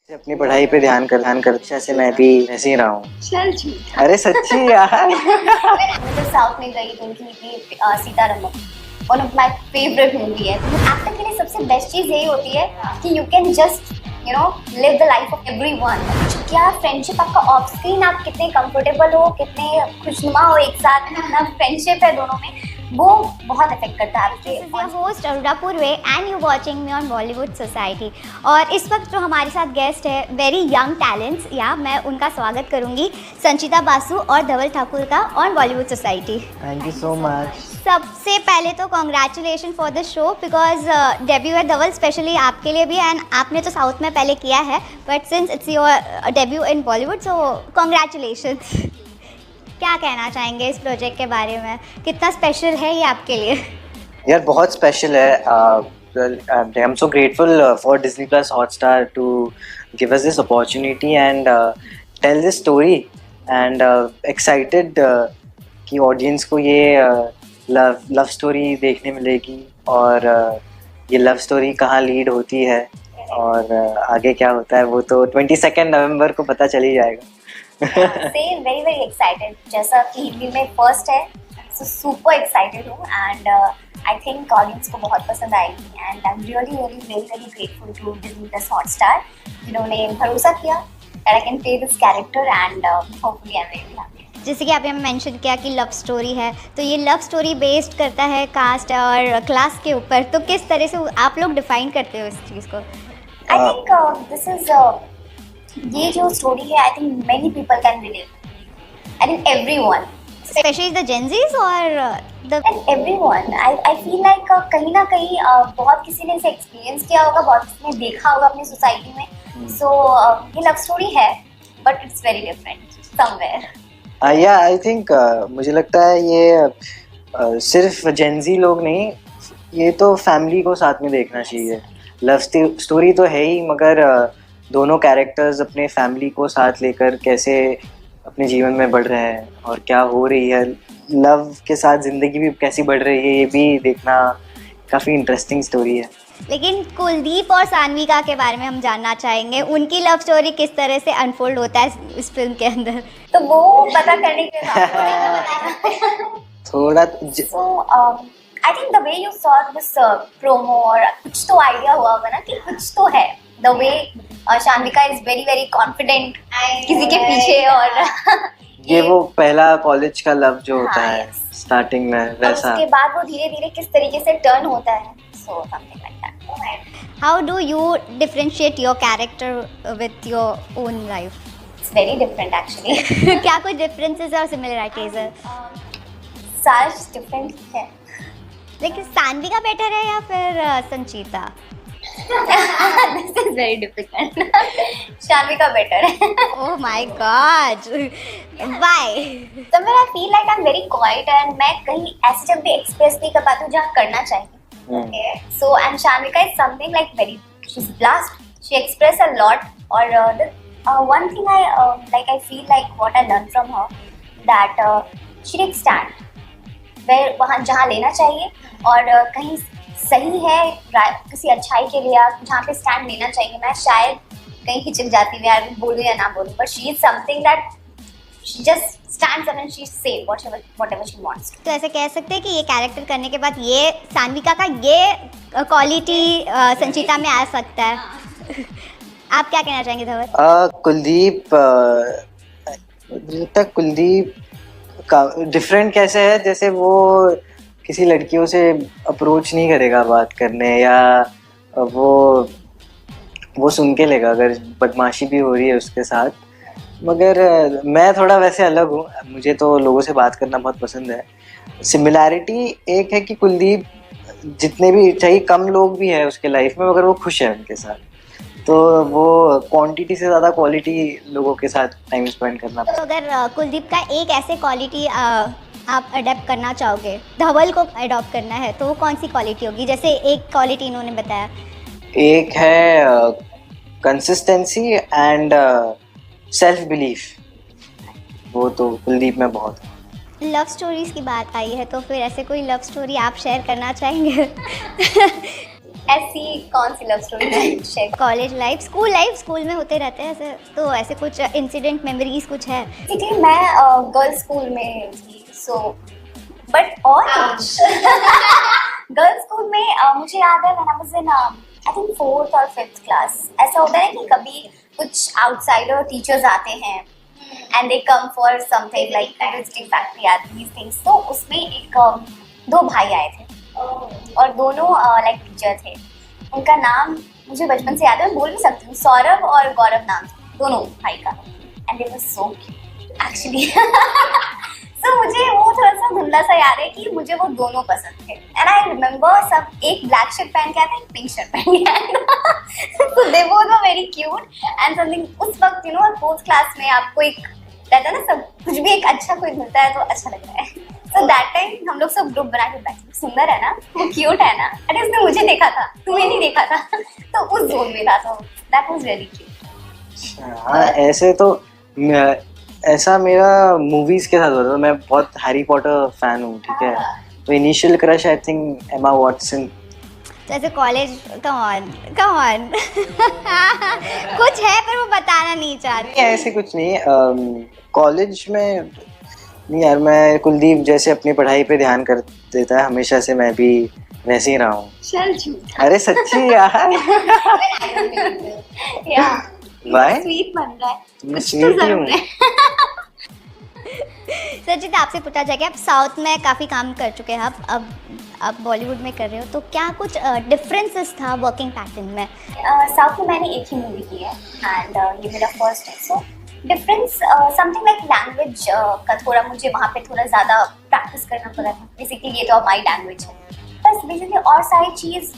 अपनी पढ़ाई पे ध्यान कर अच्छा से मैं भी ऐसे ही रहा हूँ। चल झूठ। अरे सच्ची यार। मैं जब साउथ में गई तो उनकी थी Sitharaman, one of my favourite movie है। एक्टर के लिए सबसे बेस्ट चीज़ यही होती है कि you can just live the life of everyone. क्या फ्रेंडशिप आपका ऑफ स्क्रीन, आप कितने कंफर्टेबल हो, कितने खुशनुमा हो एक साथ, कितना फ्रेंडशिप है दोनों में, वो बहुत इफेक्ट करता है आपके। Host Aruna Purve and you watching me on Bollywood society. और इस वक्त जो हमारे साथ गेस्ट है वेरी यंग टैलेंट्स, या मैं उनका स्वागत करूंगी संचिता बासु और धवल ठाकुर का on Bollywood society. Thank you so much. सबसे पहले तो congratulation for the show, because debut है धवल स्पेशली आपके लिए भी, एंड आपने तो साउथ में पहले किया है but since it's your debut in Bollywood, so congratulations. क्या कहना चाहेंगे इस प्रोजेक्ट के बारे में, कितना स्पेशल है ये आपके लिए? यार बहुत स्पेशल है। I am so grateful for Disney Plus Hotstar to give us this opportunity and tell this story and excited कि ऑडियंस को ये लव स्टोरी देखने मिलेगी और ये लव स्टोरी कहाँ लीड होती है और आगे क्या होता है वो तो 22 नवंबर को पता चल ही जाएगा। Same, very very excited. जैसा कि हिंदी में फर्स्ट है, सो सुपर एक्साइटेड हूँ एंड आई थिंक ऑडियंस को बहुत पसंद आएगी and I am really really very very grateful to Disney Plus Hotstar, जिन्होंने भरोसा किया that I can play this character and hopefully I'm very happy. जैसे कि आपने मेंशन किया कि लव स्टोरी है, तो ये लव स्टोरी बेस्ड करता है कास्ट और क्लास के ऊपर, तो किस तरह से आप लोग डिफाइन करते हो इस चीज़ को? I think this is ये जो स्टोरी है, I think many people can relate. I think everyone, specially the Gen Zs और the everyone, I feel like कहीं ना कहीं बहुत किसी ने इसे एक्सपीरियंस किया होगा, बहुत किसी ने देखा होगा अपनी सोसाइटी में। सो ये लव स्टोरी है but it's very different somewhere. या आई थिंक मुझे लगता है ये सिर्फ जेंजी लोग नहीं, ये तो फैमिली को साथ में देखना चाहिए। लव स्टोरी तो है ही, मगर दोनों कैरेक्टर्स अपने फैमिली को साथ लेकर कैसे अपने जीवन में बढ़ रहे हैं और क्या हो रही है, लव के साथ ज़िंदगी भी कैसी बढ़ रही है, ये भी देखना काफ़ी इंटरेस्टिंग स्टोरी है। लेकिन कुलदीप और सान्विका के बारे में हम जानना चाहेंगे, उनकी लव स्टोरी किस तरह से अनफोल्ड होता है इस फिल्म के अंदर? तो वो पता करने के लिए थोड़ा I think the way you saw this promo, और कुछ तो आइडिया हुआ होगा ना कि कुछ तो है। The way Shanvika is very very confident किसी के पीछे, और ये वो पहला कॉलेज का लव जो होता हाँ, है स्टार्टिंग में, और वैसा। उसके बाद वो धीरे धीरे किस तरीके से टर्न होता है, so something like that. How do you differentiate your character with your own life? It's very different actually. क्या कुछ डिफरेंसेस और सिमिलरिटीज है? सारा डिफरेंट है। लेकिन सान्विका बेटर है या फिर Sanchita? This is very difficult. Shanvika better है। Oh my god, why? तो मेरा feel like I am very quite and मैं कहीं ऐसे जब भी एक्सप्रेस नहीं कर पाती हूँ जहाँ करना चाहिए। So and Shanvika is something like very, she is blast, she express a lot. और one thing I feel like what I learn from her, that she take stand where, वहाँ जहाँ लेना चाहिए, और कहीं सही है किसी अच्छाई के लिए जहाँ पे स्टैंड लेना चाहिए। मैं शायद कहीं हिचक जाती हूँ यार, बोलूँ या ना बोलूँ, but she is something that she just stands up and she say whatever she wants. तो ऐसे कह सकते हैं कि ये कैरेक्टर करने के बाद ये सान्विका का ये क्वालिटी संचिता में आ सकता है। आप क्या कहना चाहेंगे धवल? कुलदीप, मुझे लगता है कुलदीप का डिफरेंट कैसे है, जैसे वो किसी लड़कियों से अप्रोच नहीं करेगा बात करने, या वो सुन के लेगा अगर बदमाशी भी हो रही है उसके साथ। मगर मैं थोड़ा वैसे अलग हूँ, मुझे तो लोगों से बात करना बहुत पसंद है। सिमिलैरिटी एक है कि कुलदीप जितने भी, चाहे कम लोग भी हैं उसके लाइफ में, मगर वो खुश है उनके साथ, तो वो क्वांटिटी से ज़्यादा क्वालिटी लोगों के साथ टाइम स्पेंड करना। तो अगर कुलदीप का एक ऐसे क्वालिटी आप अडेप्ट करना चाहोगे, धवल को अडॉप्ट करना है, तो वो कौन सी क्वालिटी होगी? जैसे एक क्वालिटी इन्होंने बताया, एक है कंसिस्टेंसी एंड सेल्फ बिलीफ, वो तो कुलदीप में बहुत है। लव स्टोरीज की बात आई है, तो फिर ऐसे कोई लव स्टोरी आप शेयर करना चाहेंगे? ऐसी कौन सी love story share? College life, school में होते रहते हैं ऐसे, तो ऐसे कुछ इंसिडेंट मेमोरीज कुछ है? क्योंकि मैं गर्ल्स स्कूल में थी, सो बट और गर्ल्स स्कूल में मुझे याद है when I was in I think 4th और 5th क्लास, ऐसा होता है कि कभी कुछ आउटसाइडर टीचर्स आते हैं and they come for something like visiting factory or these things. तो उसमें एक दो भाई आए थे और दोनों लाइक टीचर थे। उनका नाम मुझे बचपन से याद है, मैं बोल भी सकती हूँ, सौरभ और गौरव नाम था दोनों भाई का। And they were so cute actually. So मुझे वो थोड़ा सा धुंधला सा याद है कि मुझे वो दोनों पसंद थे। एंड आई रिमेम्बर सब एक ब्लैक शर्ट पहन के आया था, एक पिंक शर्ट पहन के आया था। So they both were very cute and something. उस वक्त यू नो 4th क्लास में आपको एक रहता है ना, सब कुछ भी एक अच्छा कोई मिलता है तो अच्छा लगता है। सो दैट टाइम हम लोग सब ग्रुप बना के बैठे, सुंदर है ना, वो क्यूट है ना, अरे उसने मुझे देखा था, तुम्हें नहीं देखा था। तो उस जोन में था, तो दैट वाज रियली क्यूट। हाँ, ऐसे तो ऐसा मेरा मूवीज के साथ होता था। मैं बहुत हैरी पॉटर फैन हूँ, ठीक है। तो initial crush I think Emma Watson. तो ऐसे कॉलेज, कम ऑन कुछ है पर वो बताना नहीं चाहते। ऐसे कुछ नहीं, कॉलेज में नहीं यार, मैं कुलदीप जैसे अपनी पढ़ाई पे ध्यान कर देता है हमेशा से, मैं भी वैसे ही रहा हूँ। चल झूठ। अरे सच्ची यार। या Why? स्वीट बन रहा है। मैं स्वीट ही हूँ। सचित, आपसे पूछा जाए कि आप साउथ में काफ़ी काम कर चुके हैं, अब बॉलीवुड में कर रहे हो, तो क्या कुछ डिफरेंसेस था वर्किंग पैटर्न में? साउथ में मैंने एक ही मूवी की है एंड ये मेरा फर्स्ट है। So difference something like language का थोड़ा मुझे वहाँ पे थोड़ा ज़्यादा प्रैक्टिस करना पड़ा था। बेसिकली ये तो माई लैंग्वेज है, बस बेसिकली और सारी चीज़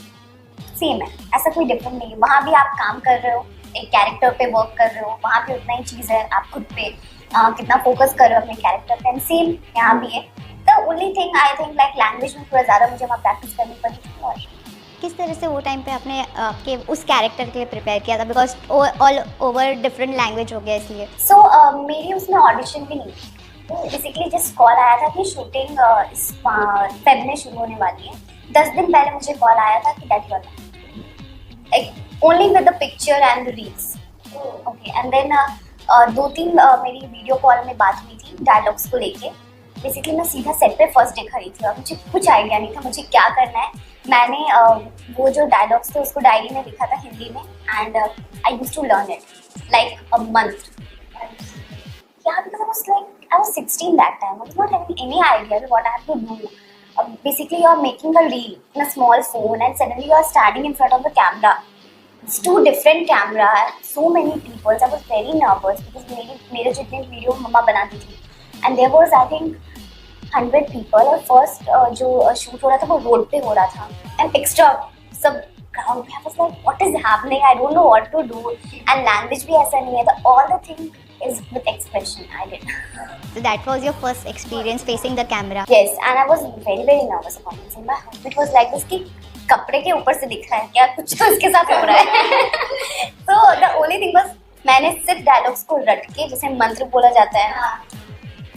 सेम है, ऐसा कोई डिफरेंट नहीं है। वहाँ भी आप काम कर रहे हो, एक कैरेक्टर पे वर्क कर रहे हो, वहाँ पे उतना ही चीज़ है, आप खुद पे कितना फोकस कर रहे हो अपने कैरेक्टर पे, एंड सेम यहाँ भी है। The only thing I think like language में थोड़ा ज़्यादा मुझे वहाँ प्रैक्टिस करनी पड़ी थी। और किस तरह से वो टाइम पे आपने आपके उस कैरेक्टर के लिए प्रिपेयर किया था, because all over different language हो गया इसलिए? सो मेरी उसमें ऑडिशन भी नहीं थी, बेसिकली जस्ट कॉल आया था कि शूटिंग इस फेब में शुरू होने वाली है। 10 दिन पहले मुझे कॉल आया था कि that your like only with the picture and the reels, okay. And then 2-3 मेरी वीडियो कॉल में बात हुई थी डायलॉग्स को लेके। बेसिकली मैं सीधा सेट पे फर्स्ट डे खड़ी थी और मुझे कुछ आइडिया नहीं था मुझे क्या करना है। मैंने वो जो डायलॉग्स थे उसको डायरी में लिखा था हिंदी में, and I used to learn it like a month. Yeah, because I was 16 that time. I was not having any idea what I have to do. Basically, you are making a reel in a small phone, and suddenly you are standing in front of the camera. It's 2 different camera, so many people. I was very nervous because मेरे जितने video मम्मा बनाती थी, and there was I think 100 people. और first जो shoot हो रहा था वो रोड पे हो रहा था, and extra सब ground पे। I was like, what is happening? I don't know what to do. And language भी ऐसा नहीं है, तो all the thing is with expression. I did. So that was your first experience facing the camera? Yes, and I was very very nervous about it. My heart was like this कि कपड़े के ऊपर से दिख रहा है क्या, कुछ तो इसके साथ हो रहा है। So the only thing was मैंने सिर्फ डायलॉग्स को रट के, जैसे मंत्र बोला जाता है,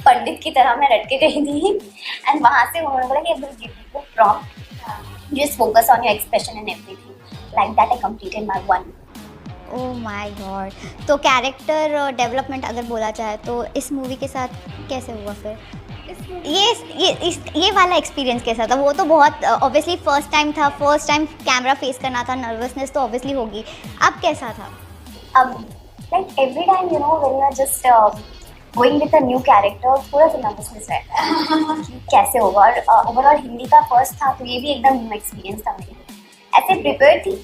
पंडित की तरह मैं रट के गई थी। एंड वहाँ से उन्होंने बोला कि अब give you prompt, just focus on your expression and everything. Like that I completed my 1। Oh my God. तो कैरेक्टर डेवलपमेंट अगर बोला जाए तो इस मूवी के साथ कैसे हुआ फिर? ये वाला एक्सपीरियंस कैसा था? वो तो बहुत ऑब्वियसली फर्स्ट टाइम था, फर्स्ट टाइम कैमरा फेस करना था, नर्वसनेस तो ऑब्वियसली होगी। अब कैसा था? अब like every time you know when you are just going with a new character, थोड़ा सा नर्वसनेस रहता है कि कैसे होगा। और ओवरऑल हिंदी का फर्स्ट था तो ये भी एकदम न्यू एक्सपीरियंस था मेरे लिए। ऐसे प्रिपेयर थी,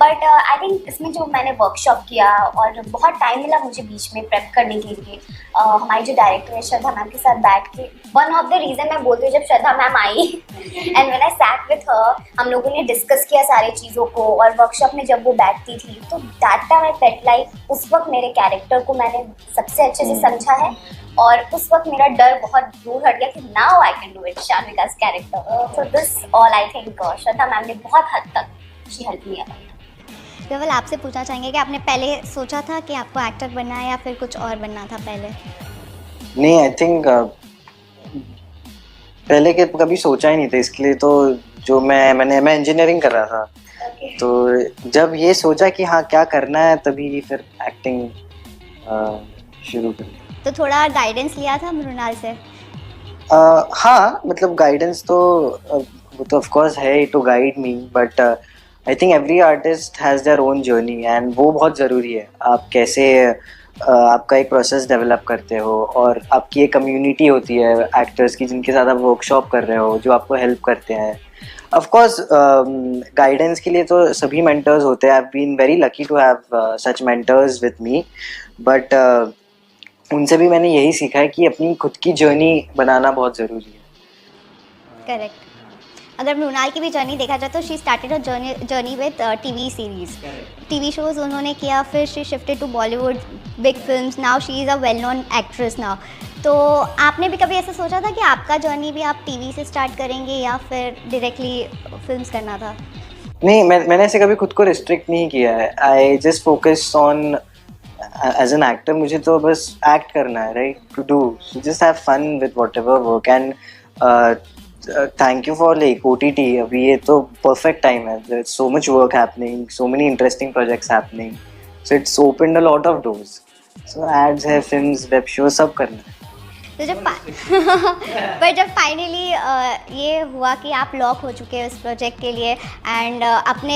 बट आई थिंक इसमें जो मैंने वर्कशॉप किया और बहुत टाइम मिला मुझे बीच में प्रेप करने के लिए। हमारी जो डायरेक्टर है श्रद्धा मैम के साथ बैठ के, वन ऑफ द रीज़न मैं बोलती हूँ जब श्रद्धा मैम आई and when I sat with her, हम लोगों ने डिस्कस किया सारी चीज़ों को। और वर्कशॉप में जब वो बैठती थी तो that time I felt like उस वक्त मेरे कैरेक्टर को मैंने सबसे अच्छे से समझा है, और उस वक्त मेरा डर बहुत दूर हट गया कि now I can do it शान्विका's character. So this all I think Shraddha ma'am ने बहुत हद तक शी हेल्प मी आउट। केवल आपसे पूछना चाहेंगे कि आपने पहले सोचा था कि आपको एक्टर बनना है या फिर कुछ और बनना था पहले? नहीं, आई थिंक पहले के कभी सोचा ही नहीं था इसके लिए। तो जो मैं इंजीनियरिंग कर रहा था, तो जब ये सोचा कि हाँ क्या करना है, तभी फिर एक्टिंग शुरू कर। तो थोड़ा गाइडेंस लिया था मृणाल से? हाँ मतलब गाइडेंस तो वो तो ऑफ कोर्स है to guide me, but I think every artist has their own journey and वो बहुत ज़रूरी है। आप कैसे आपका एक प्रोसेस डेवलप करते हो, और आपकी एक कम्युनिटी होती है एक्टर्स की जिनके साथ आप वर्कशॉप कर रहे हो, जो आपको हेल्प करते हैं। ऑफ कोर्स गाइडेंस के लिए तो सभी मेंटर्स होते हैं। I have been very lucky to have such mentors with me, but उनसे भी मैंने यही सीखा है कि अपनी खुद की जर्नी बनाना बहुत ज़रूरी है। करेक्ट। अगर मृणाल की भी जर्नी देखा जाए तो she started a journey with TV series, TV shows उन्होंने किया, फिर she shifted to Bollywood big films, now she is a well known actress now. तो आपने भी कभी ऐसा सोचा था कि आपका जर्नी भी आप टीवी से स्टार्ट करेंगे या फिर डायरेक्टली फिल्म्स करना था? नहीं, मैंने ऐसे कभी खुद को रिस्ट्रिक्ट नहीं किया है। I just focus on as an actor, मुझे तो बस एक्ट करना है, right, to do just have fun with whatever work. And thank you for like OTT, अभी ये तो परफेक्ट टाइम है। There is so much work happening, so many interesting projects happening, so it's opened a lot of doors. So ads है, films, web show, सब करना है। तो पर जब फाइनली ये हुआ कि आप लॉक हो चुके हैं उस प्रोजेक्ट के लिए एंड अपने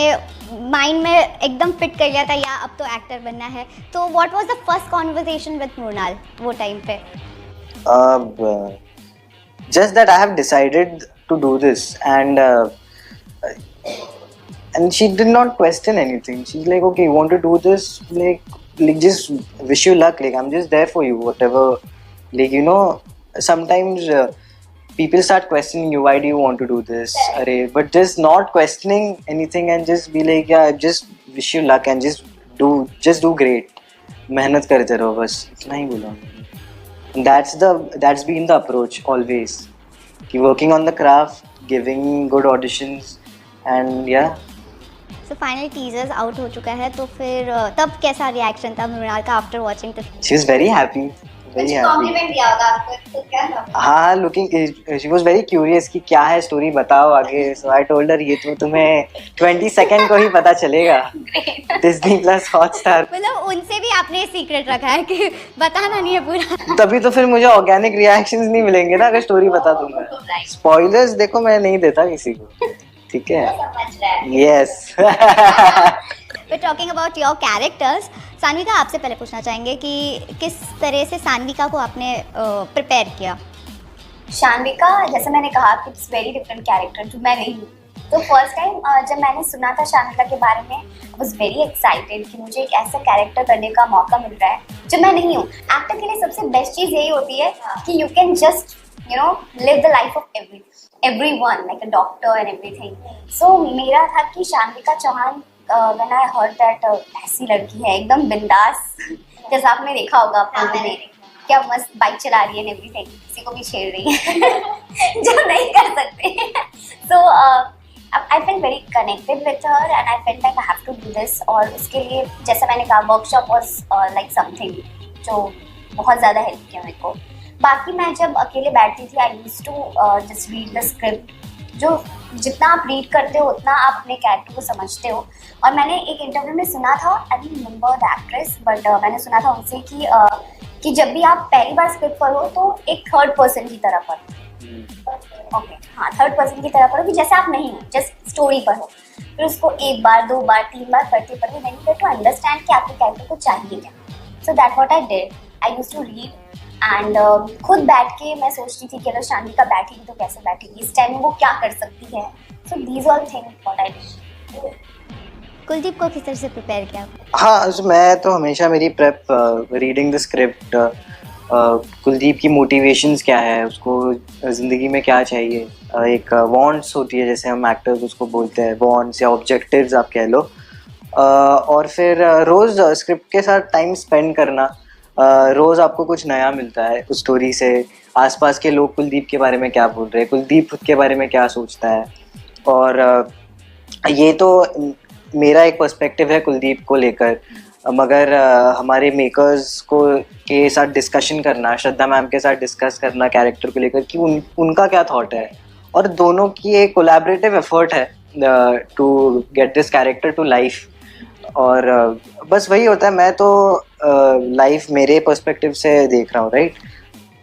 माइंड में एकदम फिट कर लिया था या अब तो एक्टर बनना है, तो what was the first conversation with Mrunal वो टाइम पे? Just that I have decided to do this, and she did not question anything. She's like, okay, you want to do this, like just wish you luck, like I'm just there for you, whatever. Like, you know, sometimes people start questioning you, why do you want to do this, array, but just not questioning anything and just be like, yeah, just wish you luck and just do great, मेहनत करते रहो, बस इतना ही बोला। That's been the approach always. Keep working on the craft, giving good auditions, and yeah. So finally teasers out हो चुका है, तो फिर तब कैसा रिएक्शन था मृणाल का after watching the film? She was very happy, very happy. Compliment दिया होगा आपको तो क्या था? हाँ, looking, she was very curious कि क्या है स्टोरी, बताओ आगे। So I told her ये तो तुम्हें 20 सेकंड को ही पता चलेगा, Disney Plus Hotstar। मतलब उनसे भी आपने सीक्रेट रखा है कि बताना नहीं है पूरा? तभी तो फिर मुझे ऑर्गेनिक रिएक्शंस नहीं मिलेंगे ना अगर स्टोरी बता दूंगा। स्पॉयलर्स देखो मैं नहीं देता किसी को, ठीक है? समझ रहा है। Yes. We're talking about your characters. Sanvika, आपसे पहले पूछना चाहेंगे कि किस तरह से सान्विका को आपने प्रिपेयर किया? शान्विका, जैसे मैंने कहा कि इट्स वेरी डिफरेंट कैरेक्टर जो मैं नहीं हूँ। तो फर्स्ट टाइम जब मैंने सुना था शान्विका के बारे में, आई वाज वेरी एक्साइटेड कि मुझे एक ऐसा कैरेक्टर करने का मौका मिल रहा है जो मैं नहीं हूँ। एक्टर के लिए सबसे बेस्ट चीज़ यही होती है कि you can just live the life of everyone like a doctor and everything. So मेरा था कि शान्विका Chauhan when I heard that ऐसी लड़की है एकदम बिंदास, जैसा आपने देखा होगा अपने में क्या मस्त बाइक चला रही है and everything, किसी को भी छेड़ रही है जो नहीं कर सकते। So I felt very connected with her and I felt like I have to do this। और उसके लिए जैसा मैंने कहा वर्कशॉप was like something जो बहुत ज़्यादा हेल्प किया मेरे को। बाकी मैं जब अकेले बैठती थी I used to just read the script. जो जितना आप रीड करते हो उतना आप अपने कैरेक्टर को समझते हो। और मैंने एक इंटरव्यू में सुना था, I don't remember the actress, but मैंने सुना था उनसे कि जब भी आप पहली बार स्क्रिप्ट पढ़ो तो एक थर्ड पर्सन की तरह पढ़ो। ओके, हाँ, थर्ड पर्सन की तरह पढ़ो कि जैसे आप नहीं हो, जस्ट स्टोरी पढ़ो। फिर उसको एक बार, दो बार, तीन बार पढ़ते पढ़ते then you get to understand कि आपके कैरेक्टर को चाहिए क्या। So that what I did, I used to read and खुद बैठ के मैं सोचती थी कि अगर शान्विका बैठेगी तो कैसे बैठेगी, इस टाइम वो क्या कर सकती है। So these all things what I did. Kuldeep को किस तरह से प्रिपेयर किया? हाँ, मैं तो हमेशा मेरी prep reading the script, Kuldeep की मोटिवेशंस क्या है, उसको ज़िंदगी में क्या चाहिए, एक वांट्स होती है जैसे हम एक्टर्स उसको बोलते हैं, वांट्स या ऑब्जेक्टिव्स आप कह लो, और फिर रोज़ स्क्रिप्ट के साथ टाइम स्पेंड करना। रोज़ आपको कुछ नया मिलता है उस स्टोरी से, आसपास के लोग कुलदीप के बारे में क्या बोल रहे हैं, कुलदीप खुद के बारे में क्या सोचता है। और ये तो मेरा एक पर्सपेक्टिव है कुलदीप को लेकर, मगर हमारे मेकर्स को के साथ डिस्कशन करना, श्रद्धा मैम के साथ डिस्कस करना कैरेक्टर को लेकर कि उनका क्या थॉट है, और दोनों की एक कोलैबोरेटिव एफर्ट है to get this character to life. और बस वही होता है, मैं तो लाइफ मेरे पर्सपेक्टिव से देख रहा हूँ, राइट।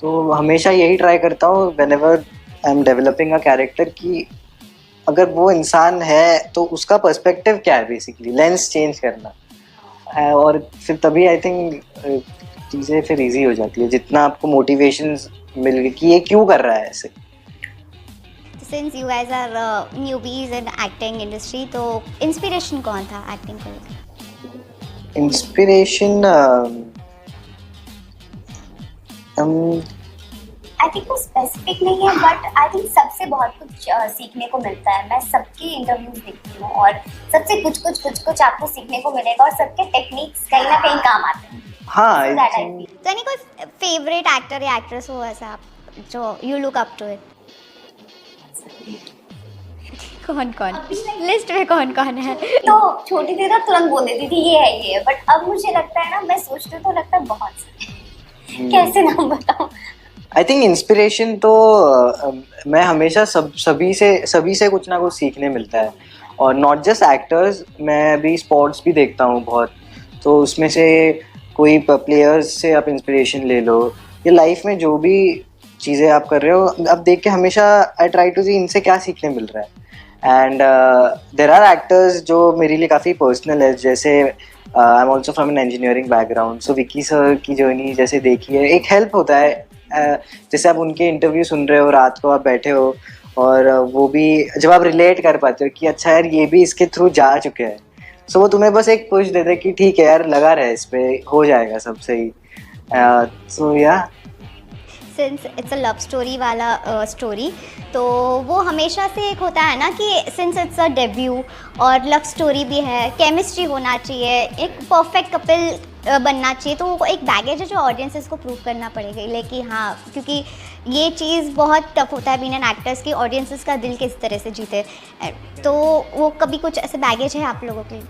तो हमेशा यही ट्राई करता हूँ whenever I am developing a character कि अगर वो इंसान है तो उसका पर्सपेक्टिव क्या है, बेसिकली लेंस चेंज करना है। और फिर तभी आई थिंक चीज़ें फिर इजी हो जाती है, जितना आपको मोटिवेशन मिल गई कि ये क्यों कर रहा है ऐसे। Since you guys are newbies in acting industry, तो इंस्पिरेशन कौन था एक्टिंग को लेकर? इंस्पिरेशन आई थिंक वो स्पेसिफिक नहीं है, बट आई थिंक सबसे बहुत कुछ सीखने को मिलता है। मैं सबकी इंटरव्यूज देखती हूँ और सबसे कुछ आपको सीखने को मिलेगा, और सबके टेक्निक्स कहीं ना कहीं काम आते हैं। हाँ, So that I feel. तो यानी कोई फेवरेट एक्टर या एक्ट्रेस हो ऐसा आप जो you look up to it? कौन लिस्ट में कौन है? तो छोटी थी तो तुरंत बोल देती थी ये है, बट अब मुझे लगता है ना, मैं सोचती हूँ तो लगता है बहुत सारे। कैसे नाम बताऊँ? आई थिंक इंस्पिरेशन तो मैं हमेशा सभी से कुछ ना कुछ सीखने मिलता है। और नॉट जस्ट एक्टर्स, मैं अभी स्पोर्ट्स भी देखता हूँ बहुत, तो उसमें से कोई प्लेयर्स से आप इंस्पिरेशन ले लो, या लाइफ में जो भी चीज़ें आप कर रहे हो, अब देख के हमेशा आई ट्राई टू सी इनसे क्या सीखने मिल रहा है। एंड देर आर एक्टर्स जो मेरे लिए काफ़ी पर्सनल है, जैसे I am also from an engineering background, so Vicky sir की जर्नी जैसे देखी है, एक हेल्प होता है। जैसे आप उनके इंटरव्यू सुन रहे हो, रात को आप बैठे हो, और वो भी जब आप रिलेट कर पाते हो कि अच्छा यार ये भी इसके थ्रू जा चुके हैं, सो वो तुम्हें बस एक पुश देते कि ठीक है यार, लगा रहे इस पे, हो जाएगा सब सही। सो या since it's a love story वाला स्टोरी, तो वो हमेशा से एक होता है ना कि सिंस इट्स अ डेब्यू और लव स्टोरी भी है, केमिस्ट्री होना चाहिए, एक परफेक्ट कपल बनना चाहिए, तो वो एक बैगेज है जो ऑडियंसेस को प्रूव करना पड़ेगा। लेकिन हाँ, क्योंकि ये चीज़ बहुत टफ होता है बीइंग एन एक्टर्स की, ऑडियंसेस का दिल किस तरह से जीते, तो वो कभी कुछ ऐसे बैगेज है आप लोगों के?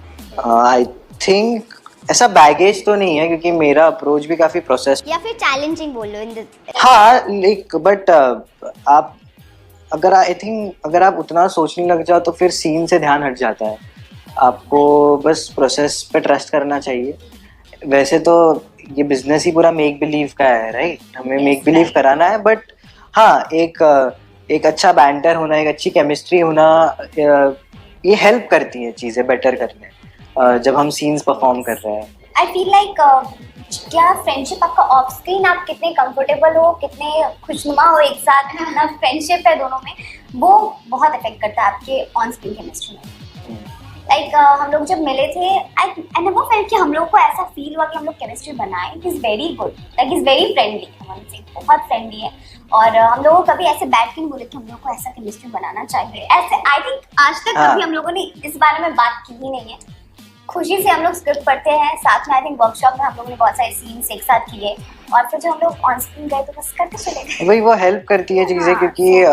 आई थिंक ऐसा बैगेज तो नहीं है, क्योंकि मेरा अप्रोच भी काफ़ी प्रोसेस, या फिर चैलेंजिंग बोल लो इन दिस। हाँ लाइक, बट आप अगर आई थिंक अगर आप उतना सोचने लग जाओ तो फिर सीन से ध्यान हट जाता है। आपको बस प्रोसेस पे ट्रस्ट करना चाहिए। वैसे तो ये बिजनेस ही पूरा मेक बिलीव का है, राइट, हमें मेक बिलीव कराना है, बट हाँ एक अच्छा बैंटर होना, एक अच्छी केमिस्ट्री होना, ये हेल्प करती हैं चीज़ें बेटर करने जब हम सीन्स परफॉर्म कर रहे हैं। आई फील लाइक क्या फ्रेंडशिप आपका ऑफ स्क्रीन, आप कितने कंफर्टेबल हो, कितने खुशनुमा हो एक साथ में, अपना फ्रेंडशिप है दोनों में, वो बहुत इफेक्ट करता है आपके ऑन स्क्रीन केमिस्ट्री में। लाइक हम लोग जब मिले थे, आई नेवर फेल्ट कि हम लोग को ऐसा फील हुआ कि हम लोग केमिस्ट्री बनाए। It is very good, like is very friendly, हमसे बहुत फ्रेंडली है। और हम लोगों को कभी ऐसे बैठ के नहीं बोले कि हम लोग को ऐसा केमिस्ट्री बनाना चाहिए, ऐसे आई थिंक आज तक कभी हम लोगों ने इस बारे में बात की ही नहीं है। खुशी से हम लोग स्क्रिप्ट पढ़ते हैं साथ में, आई थिंक वर्कशॉप में हम लोगों ने बहुत सारे सीन्स एक साथ किए, और फिर जब हम लोग ऑन स्क्रीन गए तो बस करते चले गए। वही वो हेल्प करती है चीज़ें, क्योंकि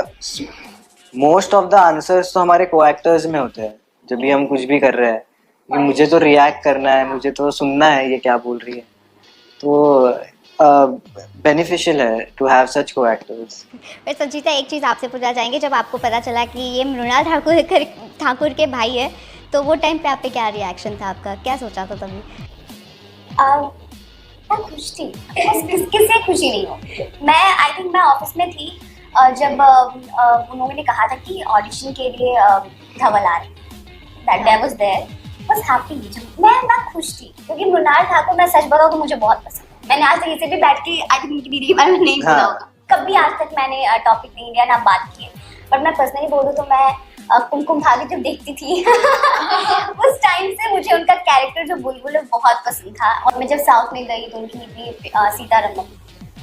मोस्ट ऑफ द आंसर्स तो हमारे को एक्टर्स में होते हैं जब भी हम कुछ भी कर रहे हैं, कि मुझे तो रिएक्ट करना है, मुझे तो सुनना है ये क्या बोल रही है, तो बेनिफिशियल है टू हैव सच को एक्टर्स। फिर संजीता, एक चीज़ आपसे पूछना चाहेंगे, जब आपको पता चला कि ये मृणाल ठाकुर के भाई है, तो वो टाइम पे आप पे क्या रिएक्शन था आपका, क्या सोचा था तभी? मैं खुश थी, किससे खुशी नहीं हो। मैं आई थिंक मैं ऑफिस में थी जब उन्होंने कहा था कि ऑडिशन के लिए धवल आ रही, दैट डे वाज देयर, बस हैप्पी। मैं खुश थी, क्योंकि मृणाल ठाकुर, मैं सच बताऊं तो मुझे बहुत पसंद है। मैंने आज तक इसे भी बैठ के आई थिंक उनकी दीदी के बारे में नहीं बोला होगा, कभी आज तक मैंने टॉपिक नहीं लिया, ना बात की। बट मैं पर्सनली बोलूँ तो मैं कुमकुम भाग्य जब देखती थी उस टाइम से मुझे उनका कैरेक्टर जो बुलबुल है बहुत पसंद था। और मैं जब साउथ में गई तो उनकी भी Sitharaman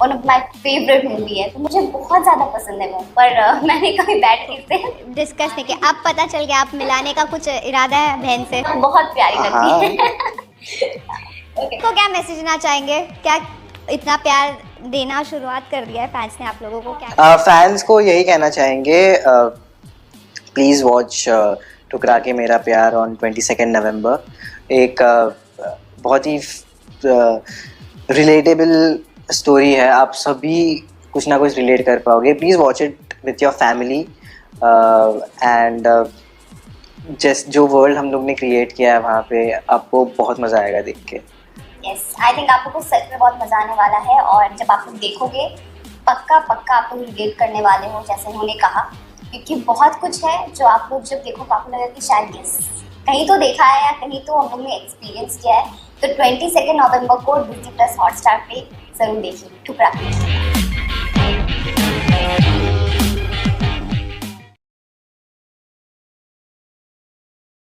one of my favourite movie है, तो मुझे बहुत ज़्यादा पसंद है वो। पर मैंने कभी बैठ के इसे डिस्कस नहीं किया। अब पता चल गया आप मिलाने का कुछ इरादा है बहन से? बहुत प्यारी लगती है। तो क्या मैसेज देना चाहेंगे, क्या इतना प्यार देना शुरुआत कर दिया है फैंस ने आप लोगों को? क्या फैंस को यही कहना चाहेंगे, प्लीज़ वॉच ठुकरा के मेरा प्यार ऑन 22 नवंबर। एक बहुत ही रिलेटेबल स्टोरी है, आप सभी कुछ ना कुछ रिलेट कर पाओगे। Please watch it with your family and just जो वर्ल्ड हम लोग ने क्रिएट किया है वहाँ पे, आपको बहुत मज़ा आएगा देख के। यस, आई थिंक आप लोग को सच में बहुत मजा आने वाला है, और जब आप लोग देखोगे पक्का पक्का आप लोग रिलेट करने वाले हो जैसे उन्होंने कहा, क्योंकि बहुत कुछ है जो आप लोग जब देखो आपको लगेगा कि शायद यस कहीं तो देखा है या कहीं तो हम लोग ने एक्सपीरियंस किया है। तो 22 नवंबर को Disney+ हॉटस्टार पे जरूर देखिए ठुकरा।